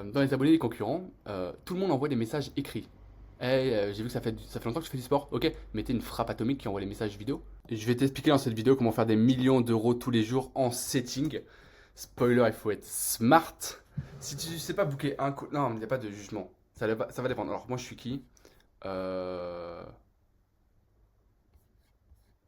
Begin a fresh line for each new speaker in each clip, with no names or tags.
Dans les abonnés des concurrents, tout le monde envoie des messages écrits. Hey, j'ai vu que ça fait longtemps que tu fais du sport. Ok, mettez une frappe atomique qui envoie les messages vidéo. Et je vais t'expliquer dans cette vidéo comment faire des millions d'euros tous les jours en setting. Spoiler, il faut être smart. Si tu sais pas booker un coup. Non, il n'y a pas de jugement. Ça va dépendre. Alors, moi, je suis qui? Euh,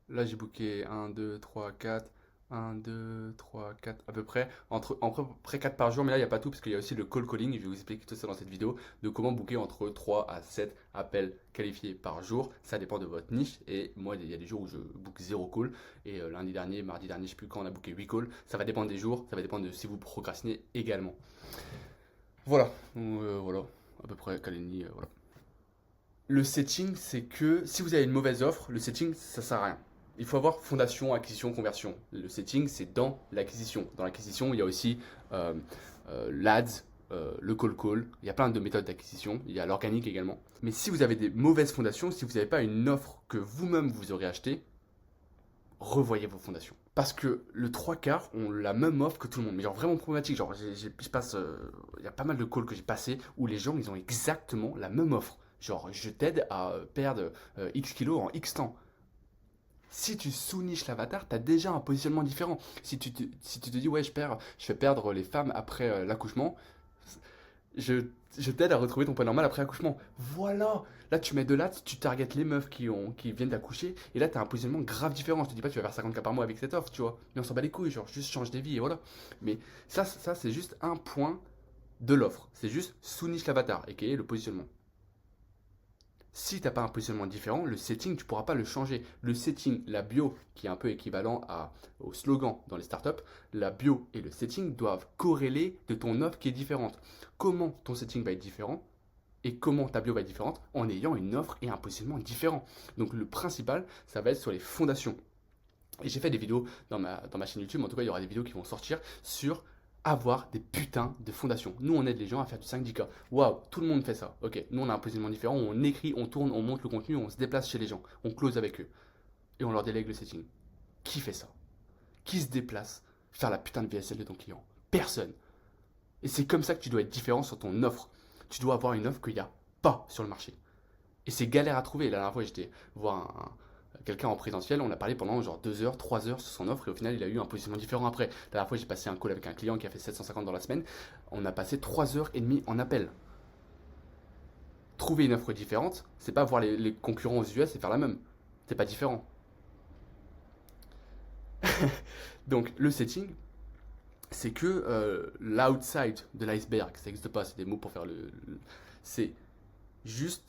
Là, j'ai booké un, 2, 3, 4, un, 2, 3, 4 à peu près. À peu près 4 par jour, mais là, il n'y a pas tout parce qu'il y a aussi le call calling. Je vais vous expliquer tout ça dans cette vidéo de comment booker entre 3 à 7 appels qualifiés par jour. Ça dépend de votre niche. Et moi, il y a des jours où je book 0 call. Et lundi dernier, mardi dernier, je ne sais plus quand, on a booké 8 calls. Ça va dépendre des jours. Ça va dépendre de si vous procrastinez également. Voilà. Donc, voilà. À peu près, Calendly, voilà. Le setting, c'est que si vous avez une mauvaise offre, le setting, ça sert à rien. Il faut avoir fondation, acquisition, conversion. Le setting, c'est dans l'acquisition. Dans l'acquisition, il y a aussi euh, l'ADS, le call call. Il y a plein de méthodes d'acquisition. Il y a l'organique également. Mais si vous avez des mauvaises fondations, si vous n'avez pas une offre que vous-même vous aurez achetée, revoyez vos fondations. Parce que le trois quarts ont la même offre que tout le monde. Mais genre vraiment problématique. Genre, je passe. Il y a pas mal de calls que j'ai passés où les gens, ils ont exactement la même offre. Genre, je t'aide à perdre X kilos en X temps. Si tu sous-niches l'avatar, tu as déjà un positionnement différent. Si tu te dis, ouais, je fais perdre les femmes après l'accouchement, je, je t'aide à retrouver ton poids normal après accouchement. Voilà. Là, tu mets de là, tu targetes les meufs qui viennent d'accoucher, et là, tu as un positionnement grave différent. Je te dis pas, tu vas faire 50K par mois avec cette offre, tu vois. Mais on s'en bat les couilles, genre, juste change des vies, et voilà. Mais ça c'est juste un point de l'offre. C'est juste sous-niche l'avatar, et qui est le positionnement. Si tu n'as pas un positionnement différent, le setting, tu ne pourras pas le changer. Le setting, la bio, qui est un peu équivalent au slogan dans les startups, la bio et le setting doivent corréler de ton offre qui est différente. Comment ton setting va être différent et comment ta bio va être différente en ayant une offre et un positionnement différent. Donc le principal, ça va être sur les fondations. Et j'ai fait des vidéos dans ma chaîne YouTube, en tout cas il y aura des vidéos qui vont sortir sur avoir des putains de fondations. Nous on aide les gens à faire du 5-10K. Waouh, tout le monde fait ça. Ok, nous on a un positionnement différent, on écrit, on tourne, on monte le contenu, on se déplace chez les gens, on close avec eux. Et on leur délègue le setting. Qui fait ça? Qui se déplace faire la putain de VSL de ton client? Personne. Et c'est comme ça que tu dois être différent sur ton offre. Tu dois avoir une offre qu'il n'y a pas sur le marché. Et c'est galère à trouver. La dernière fois, j'étais voir quelqu'un en présentiel, on a parlé pendant genre 2 heures, 3 heures sur son offre et au final, il a eu un positionnement différent après. La dernière fois, j'ai passé un call avec un client qui a fait 750 dans la semaine. On a passé 3 heures et demie en appel. Trouver une offre différente, c'est pas voir les concurrents aux US et faire la même. C'est pas différent. Donc, le setting, c'est que l'outside de l'iceberg, ça n'existe pas, c'est des mots pour faire c'est juste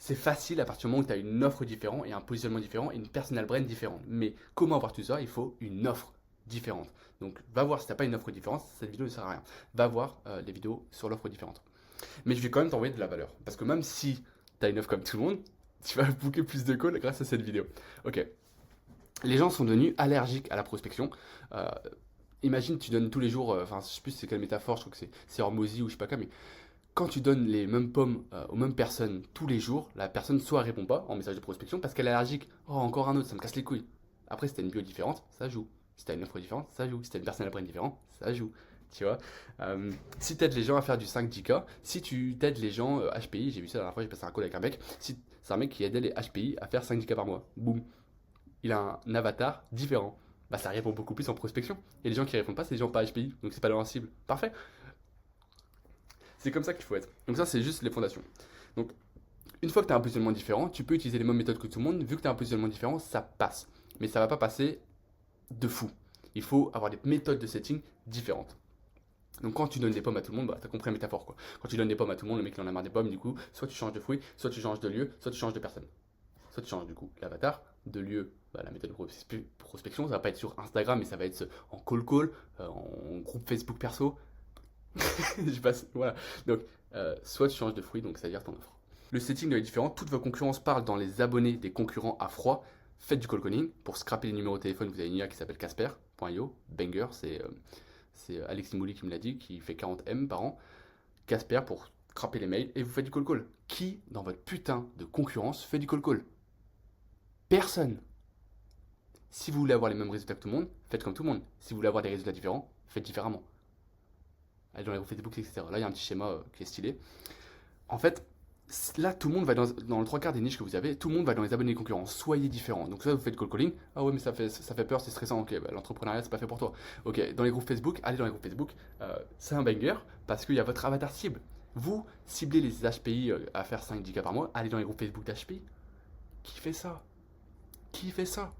c'est facile à partir du moment où tu as une offre différente et un positionnement différent et une personal brand différente. Mais comment avoir tout ça? Il faut une offre différente. Donc va voir si tu n'as pas une offre différente, cette vidéo ne sert à rien. Va voir les vidéos sur l'offre différente. Mais je vais quand même t'envoyer de la valeur. Parce que même si tu as une offre comme tout le monde, tu vas booker plus de calls grâce à cette vidéo. Ok. Les gens sont devenus allergiques à la prospection. Euh, Imagine, tu donnes tous les jours, enfin, je sais plus c'est quelle métaphore, je crois que c'est Hormozy ou je sais pas quoi, mais quand tu donnes les mêmes pommes aux mêmes personnes tous les jours, la personne soit répond pas en message de prospection parce qu'elle est allergique. Oh, encore un autre, ça me casse les couilles. Après, si t'as une bio différente, ça joue. Si t'as une offre différente, ça joue. Si t'as une personne à prendre différente, ça joue. Tu vois. Si t'aides les gens à faire du 5-10K, si tu t'aides les gens HPI, j'ai vu ça la dernière fois, j'ai passé un call avec un mec. Si c'est un mec qui aidait les HPI à faire 5-10K par mois. Boum. Il a un avatar différent. Bah, ça répond beaucoup plus en prospection. Et les gens qui répondent pas, c'est les gens pas HPI, donc c'est pas leur cible. Parfait. C'est comme ça qu'il faut être. Donc ça, c'est juste les fondations. Donc, une fois que tu as un positionnement différent, tu peux utiliser les mêmes méthodes que tout le monde. Vu que tu as un positionnement différent, ça passe. Mais ça va pas passer de fou. Il faut avoir des méthodes de setting différentes. Donc quand tu donnes des pommes à tout le monde, bah, t'as compris la métaphore quoi. Quand tu donnes des pommes à tout le monde, le mec il en a marre des pommes, du coup, soit tu changes de fruit, soit tu changes de lieu, soit tu changes de personne. Soit tu changes du coup l'avatar, de lieu, bah, la méthode de prospection, ça va pas être sur Instagram, mais ça va être en call, en groupe Facebook perso, je passe, voilà. Donc, soit tu changes de fruit, donc c'est-à-dire ton offre. Le setting doit être différent. Toutes vos concurrences parlent dans les abonnés des concurrents à froid. Faites du call calling. Pour scraper les numéros de téléphone, vous avez une IA qui s'appelle Casper.io. Banger, c'est Alex Limouli qui me l'a dit, qui fait 40 M par an. Casper pour scraper les mails et vous faites du call call. Qui, dans votre putain de concurrence, fait du call call? Personne. Si vous voulez avoir les mêmes résultats que tout le monde, faites comme tout le monde. Si vous voulez avoir des résultats différents, faites différemment. aller dans les groupes Facebook, etc. Là, il y a un petit schéma qui est stylé. En fait, là, tout le monde va dans le trois quarts des niches que vous avez, tout le monde va dans les abonnés concurrents. Soyez différents. Donc, ça, vous faites cold calling. Ah ouais, mais ça fait peur, c'est stressant. Ok, bah, l'entrepreneuriat, c'est pas fait pour toi. Ok, dans les groupes Facebook, allez dans les groupes Facebook. C'est un banger parce qu'il y a votre avatar cible. Vous ciblez les HPI à faire 5-10K par mois, allez dans les groupes Facebook d'HPI. Qui fait ça? Qui fait ça?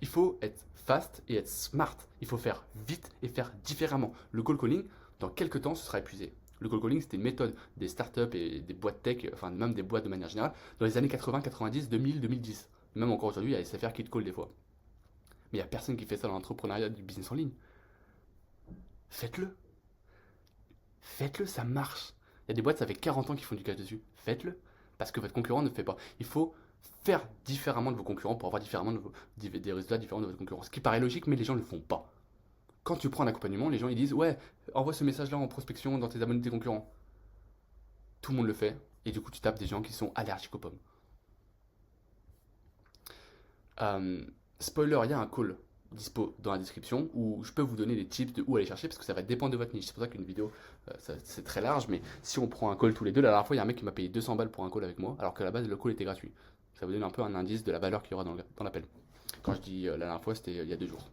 Il faut être fast et être smart. Il faut faire vite et faire différemment. Le cold calling, dans quelques temps, ce sera épuisé. Le cold calling, c'était une méthode des startups et des boîtes tech, enfin même des boîtes de manière générale, dans les années 80, 90, 2000, 2010. Même encore aujourd'hui, il y a SFR qui te call des fois. Mais il n'y a personne qui fait ça dans l'entrepreneuriat du business en ligne. Faites-le. Faites-le, ça marche. Il y a des boîtes, ça fait 40 ans qu'ils font du cash dessus. Faites-le. Parce que votre concurrent ne fait pas. Il faut faire différemment de vos concurrents pour avoir des résultats différents de votre concurrent. Ce qui paraît logique, mais les gens ne le font pas. Quand tu prends un accompagnement, les gens ils disent ouais, envoie ce message-là en prospection dans tes abonnés de tes concurrents. Tout le monde le fait, et du coup tu tapes des gens qui sont allergiques aux pommes. Euh, Spoiler, il y a un call dispo dans la description où je peux vous donner des tips de où aller chercher parce que ça va dépendre de votre niche. C'est pour ça qu'une vidéo c'est très large, mais si on prend un call tous les deux, la dernière fois il y a un mec qui m'a payé 200 balles pour un call avec moi alors qu'à la base le call était gratuit. Ça vous donne un peu un indice de la valeur qu'il y aura dans l'appel. Quand je dis la dernière fois, c'était il y a 2 jours.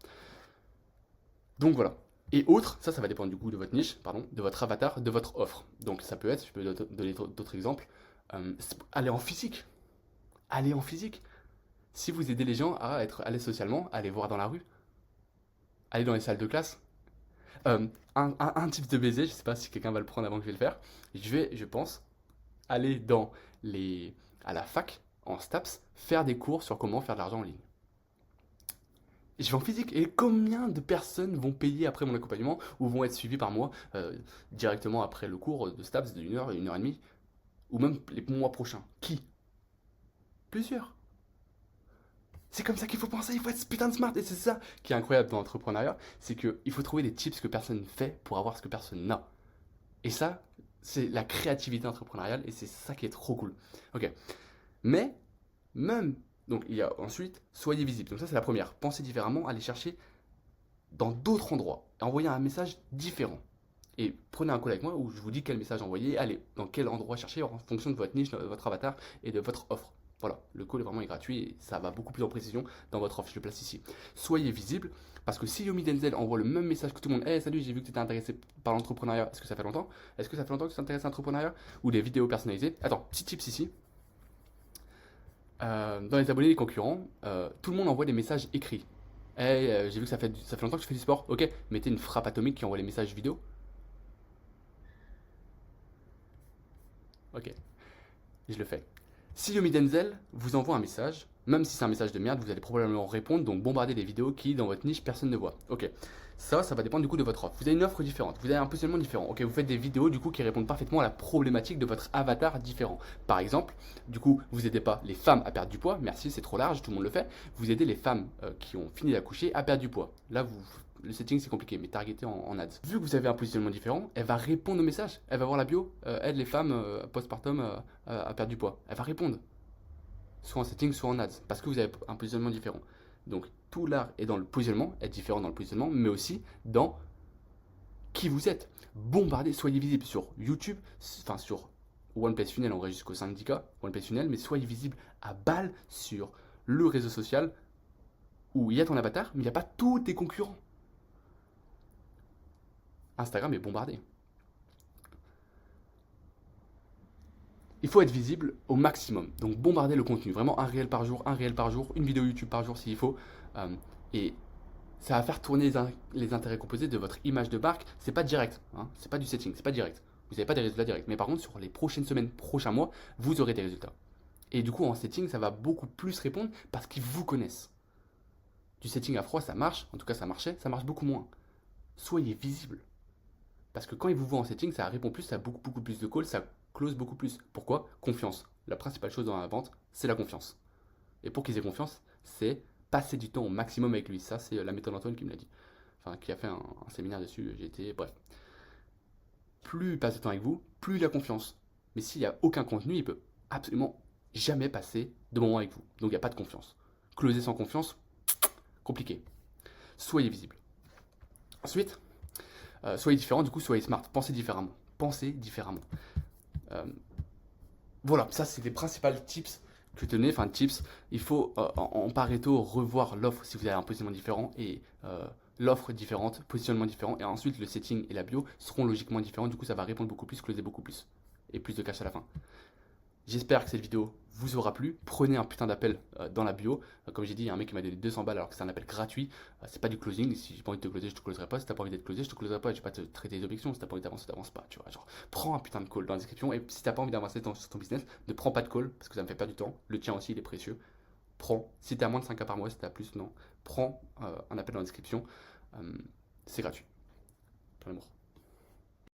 Donc voilà. Et autre, ça va dépendre du coup de votre niche, pardon, de votre avatar, de votre offre. Donc ça peut être, je peux donner d'autres exemples, aller en physique. Aller en physique. Si vous aidez les gens à être à l'aise socialement, allez voir dans la rue, allez dans les salles de classe. Un type de baiser, je sais pas si quelqu'un va le prendre avant que je vais le faire. Je pense, aller à la fac, en STAPS, faire des cours sur comment faire de l'argent en ligne. Je vais en physique. Et combien de personnes vont payer après mon accompagnement ou vont être suivies par moi directement après le cours de STAPS de 1 heure, 1 heure et demie, ou même les mois prochains? Qui? Plusieurs. C'est comme ça qu'il faut penser, il faut être putain de smart. Et c'est ça qui est incroyable dans l'entrepreneuriat, c'est qu'il faut trouver des tips que personne ne fait pour avoir ce que personne n'a. Et ça, c'est la créativité entrepreneuriale et c'est ça qui est trop cool. Ok. Mais, même, donc il y a ensuite, soyez visible. Donc ça c'est la première. Pensez différemment, allez chercher dans d'autres endroits et envoyez un message différent. Et prenez un call avec moi où je vous dis quel message envoyer, allez, dans quel endroit chercher en fonction de votre niche, de votre avatar et de votre offre. Voilà, le call est vraiment gratuit et ça va beaucoup plus en précision dans votre offre. Je le place ici. Soyez visible parce que si Yomi Denzel envoie le même message que tout le monde, hey, salut, j'ai vu que tu étais intéressé par l'entrepreneuriat, est-ce que ça fait longtemps? Est-ce que ça fait longtemps que tu t'intéresses à l'entrepreneuriat? Ou des vidéos personnalisées? Attends, petit tips ici. Dans les abonnés des concurrents, tout le monde envoie des messages écrits. Hey, j'ai vu que ça fait longtemps que tu fais du sport. Ok, mettez une frappe atomique qui envoie les messages vidéo. Ok, je le fais. Si Yomi Denzel vous envoie un message, même si c'est un message de merde, vous allez probablement répondre, donc bombarder des vidéos qui, dans votre niche, personne ne voit. Ok, ça va dépendre du coup de votre offre. Vous avez une offre différente, vous avez un positionnement différent. Ok, vous faites des vidéos du coup qui répondent parfaitement à la problématique de votre avatar différent. Par exemple, du coup, vous aidez pas les femmes à perdre du poids, merci, c'est trop large, tout le monde le fait. Vous aidez les femmes qui ont fini d'accoucher à perdre du poids. Là, le setting c'est compliqué, mais targeté en ads. Vu que vous avez un positionnement différent, elle va répondre au message. Elle va voir la bio, aide les femmes postpartum à perdre du poids. Elle va répondre. Soit en setting, soit en ads, parce que vous avez un positionnement différent. Donc tout l'art est dans le positionnement, être différent dans le positionnement, mais aussi dans qui vous êtes. Bombardez, soyez visible sur YouTube, enfin sur OnePlace Funnel, on va jusqu'au 5-10K, OnePlace Funnel, mais soyez visible à balle sur le réseau social où il y a ton avatar, mais il n'y a pas tous tes concurrents. Instagram est bombardé. Il faut être visible au maximum. Donc bombarder le contenu. Vraiment un réel par jour, une vidéo YouTube par jour s'il faut. Et ça va faire tourner les intérêts composés de votre image de marque. C'est pas direct. Hein, c'est pas du setting, c'est pas direct. Vous n'avez pas des résultats directs. Mais par contre, sur les prochaines semaines, prochains mois, vous aurez des résultats. Et du coup, en setting, ça va beaucoup plus répondre parce qu'ils vous connaissent. Du setting à froid, ça marche. En tout cas, ça marchait. Ça marche beaucoup moins. Soyez visible. Parce que quand ils vous voient en setting, ça répond plus, ça a beaucoup plus de calls, ça close beaucoup plus. Pourquoi? Confiance. La principale chose dans la vente, c'est la confiance. Et pour qu'ils aient confiance, c'est passer du temps au maximum avec lui. Ça, c'est la méthode Antoine qui me l'a dit. Enfin, qui a fait un séminaire dessus. J'ai été. Bref. Plus il passe de temps avec vous, plus il a confiance. Mais s'il n'y a aucun contenu, il peut absolument jamais passer de moment avec vous. Donc il n'y a pas de confiance. Closer sans confiance, compliqué. Soyez visible. Ensuite, Soyez différent, du coup, soyez smart. Pensez différemment. Pensez différemment. Euh, voilà, ça, c'est les principales tips que je te donnais. Enfin, tips. Il faut, en Pareto, revoir l'offre si vous avez un positionnement différent et l'offre différente, positionnement différent. Et ensuite, le setting et la bio seront logiquement différents. Du coup, ça va répondre beaucoup plus, closer beaucoup plus. Et plus de cash à la fin. J'espère que cette vidéo vous aura plu. Prenez un putain d'appel dans la bio. Comme j'ai dit, il y a un mec qui m'a donné 200 balles alors que c'est un appel gratuit. C'est pas du closing. Si j'ai pas envie de te closer, je te closerai pas. Si t'as pas envie d'être closé, je te closerai pas. Je vais pas te traiter des objections. Si t'as pas envie d'avancer, t'avances pas. Tu vois, genre, prends un putain de call dans la description. Et si t'as pas envie d'avancer sur ton business, ne prends pas de call parce que ça me fait perdre du temps. Le tien aussi, il est précieux. Prends. Si t'es à moins de 5K par mois, si t'es à plus, non. Prends un appel dans la description. C'est gratuit. Plein d'amour.